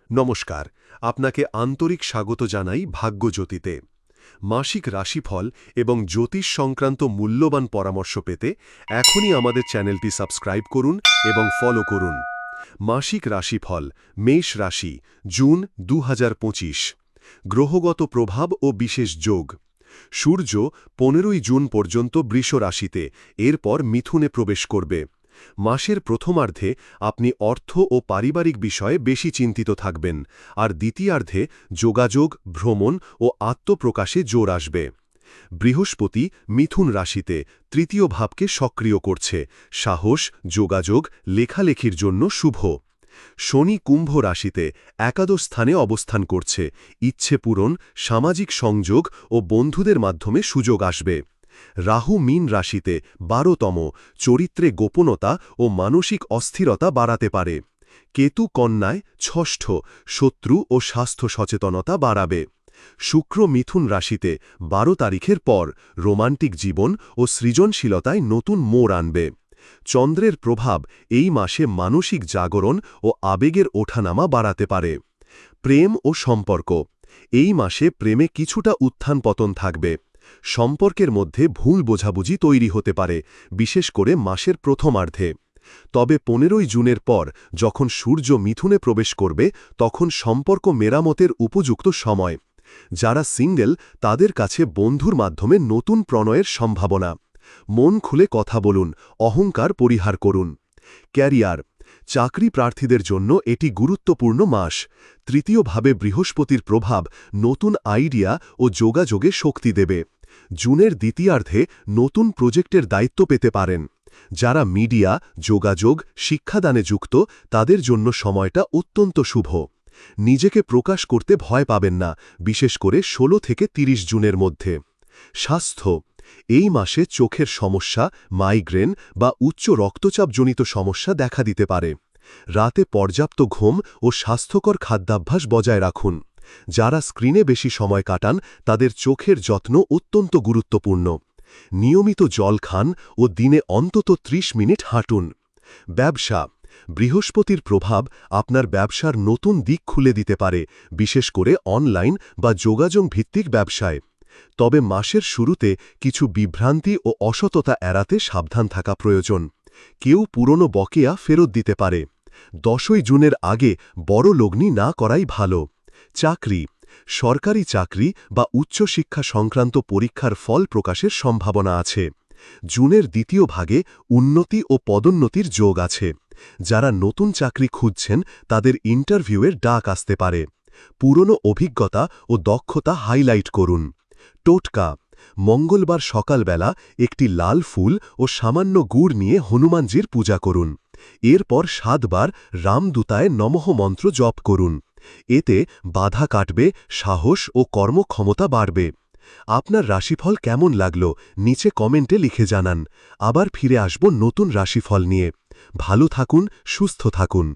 নমস্কার, আপনাকে আন্তরিক স্বাগত জানাই ভাগ্যজ্যোতিতে। মাসিক রাশিফল এবং জ্যোতিষ সংক্রান্ত মূল্যবান পরামর্শ পেতে এখনই আমাদের চ্যানেলটি সাবস্ক্রাইব করুন এবং ফলো করুন। মাসিক রাশিফল মেষ রাশি জুন ২০২৫। গ্রহগত প্রভাব ও বিশেষ যোগ। সূর্য ১৫ই জুন পর্যন্ত বৃষ রাশিতে, এরপর মিথুনে প্রবেশ করবে। মাসের প্রথমার্ধে আপনি অর্থ ও পারিবারিক বিষয়ে বেশি চিন্তিত থাকবেন, আর দ্বিতীয়ার্ধে যোগাযোগ, ভ্রমণ ও আত্মপ্রকাশে জোর আসবে। বৃহস্পতি মিথুন রাশিতে তৃতীয় ভাবকে সক্রিয় করছে, সাহস, যোগাযোগ, লেখালেখির জন্য শুভ। শনি কুম্ভ রাশিতে একাদশ স্থানে অবস্থান করছে, ইচ্ছে পূরণ, সামাজিক সংযোগ ও বন্ধুদের মাধ্যমে সুযোগ আসবে। রাহু মীন রাশিতে ১২তম, চরিত্রে গোপনতা ও মানসিক অস্থিরতা বাড়াতে পারে। কেতু কন্যায় ষষ্ঠ, শত্রু ও স্বাস্থ্য সচেতনতা বাড়াবে। শুক্র মিথুন রাশিতে ১২ তারিখের পর রোমান্টিক জীবন ও সৃজনশীলতায় নতুন মোড় আনবে। চন্দ্রের প্রভাব এই মাসে মানসিক জাগরণ ও আবেগের ওঠানামা বাড়াতে পারে। প্রেম ও সম্পর্ক। এই মাসে প্রেমে কিছুটা উত্থান পতন থাকবে। সম্পর্কের মধ্যে ভুল বোঝাবুঝি তৈরি হতে পারে, বিশেষ করে মাসের প্রথমার্ধে। তবে ১৫ই জুনের পর যখন সূর্য মিথুনে প্রবেশ করবে, তখন সম্পর্ক মেরামতের উপযুক্ত সময়। যারা সিঙ্গেল তাদের কাছে বন্ধুর মাধ্যমে নতুন প্রণয়ের সম্ভাবনা। মন খুলে কথা বলুন, অহংকার পরিহার করুন। ক্যারিয়ার। চাকরি প্রার্থীদের জন্য এটি গুরুত্বপূর্ণ মাস। তৃতীয়ভাবে বৃহস্পতির প্রভাব নতুন আইডিয়া ও যোগাযোগে শক্তি দেবে। জুনের দ্বিতীয়ার্ধে নতুন প্রজেক্টের দায়িত্ব পেতে পারেন। যারা মিডিয়া, যোগাযোগ, শিক্ষাদানে যুক্ত তাদের জন্য সময়টা অত্যন্ত শুভ। নিজেকে প্রকাশ করতে ভয় পাবেন না, বিশেষ করে ১৬ থেকে ৩০ জুনের মধ্যে। স্বাস্থ্য। এই মাসে চোখের সমস্যা, মাইগ্রেন বা উচ্চ রক্তচাপজনিত সমস্যা দেখা দিতে পারে। রাতে পর্যাপ্ত ঘুম ও স্বাস্থ্যকর খাদ্যাভ্যাস বজায় রাখুন। যারা স্ক্রিনে বেশি সময় কাটান তাদের চোখের যত্ন অত্যন্ত গুরুত্বপূর্ণ। নিয়মিত জল খান ও দিনে অন্তত ৩০ মিনিট হাঁটুন। ব্যবসা। বৃহস্পতির প্রভাব আপনার ব্যবসার নতুন দিক খুলে দিতে পারে, বিশেষ করে অনলাইন বা যোগাযোগ ভিত্তিক ব্যবসায়। তবে মাসের শুরুতে কিছু বিভ্রান্তি ও অসততা এড়াতে সাবধান থাকা প্রয়োজন। কেউ পুরনো বকেয়া ফেরত দিতে পারে। ১০ই জুনের আগে বড় লগ্নি না করাই ভালো। চাকরি। সরকারি চাকরি বা উচ্চশিক্ষা সংক্রান্ত পরীক্ষার ফল প্রকাশের সম্ভাবনা আছে। জুনের দ্বিতীয় ভাগে উন্নতি ও পদোন্নতির যোগ আছে। যারা নতুন চাকরি খুঁজছেন তাদের ইন্টারভিউয়ের ডাক আসতে পারে। পুরনো অভিজ্ঞতা ও দক্ষতা হাইলাইট করুন। টোটকা। মঙ্গলবার সকালবেলা একটি লাল ফুল ও সামান্য গুড় নিয়ে হনুমানজির পূজা করুন। এরপর ৭ বার রামদূতায় নমঃ মন্ত্র জপ করুন। এতে বাধা কাটবে, সাহস ও কর্মক্ষমতা বাড়বে। আপনার রাশিফল কেমন লাগল নিচে কমেন্টে লিখে জানান। আবার ফিরে আসব নতুন রাশিফল নিয়ে। ভালো থাকুন, সুস্থ থাকুন।